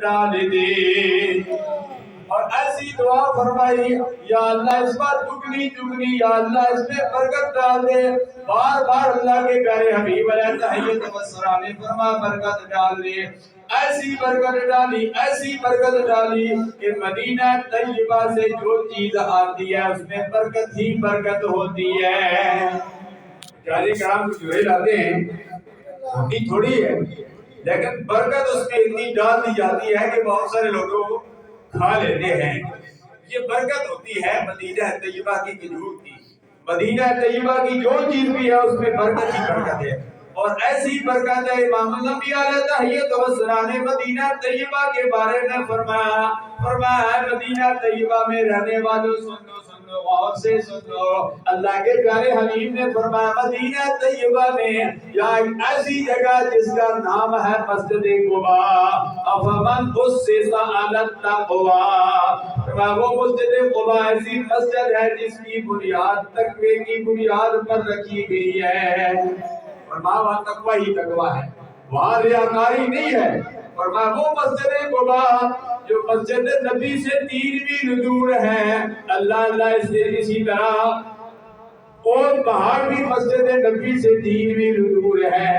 ڈال دے۔ اور ایسی دعا فرمائی یا اللہ اس پر دگنی دگنی یا اللہ اس میں برکت ڈال دے۔ بار بار اللہ کے پیارے حبیب علیہ تحیت والسلام نے فرمایا برکت ڈال دے۔ ایسی برکت ڈالی کہ مدینہ طیبہ سے جو چیز آتی ہے اس میں برکت ہی برکت ہوتی ہے۔ جاری کرام جو ہے لاتے ہیں ہوتی تھوڑی ہے لیکن برکت اس میں اتنی ڈال دی جاتی ہے کہ بہت سارے لوگوں کو کھا لیتے ہیں۔ یہ برکت ہوتی ہے مدینہ طیبہ کی کھجور کی۔ مدینہ طیبہ کی جو چیز بھی ہے اس میں برکت ہی برکت ہے۔ اور ایسی برکت ہے امام الانبیاء علیہ تحیت والسلام نے مدینہ طیبہ کے بارے میں فرمایا ہے مدینہ طیبہ میں رہنے والوں سن لو غور سے سن لو۔ اللہ کے پیارے حبیب نے فرمایا مدینہ طیبہ میں یا ایک ایسی جگہ جس کا نام ہے مسجد قباء افمن اسس علی التقوی۔ وہ مسجد قباء ایسی مسجد ہے جس کی بنیاد تقوی کی بنیاد پر رکھی گئی ہے۔ فرمایا وہاں تقوی ہی تقوی ہے، وہاں ریاکاری نہیں ہے۔ فرمایا وہ مسجد قباء جو مسجد نبی سے 3 میل دور ہے، اللہ اسی طرح اور پہاڑ بھی مسجد نبی سے 3 میل دور ہے۔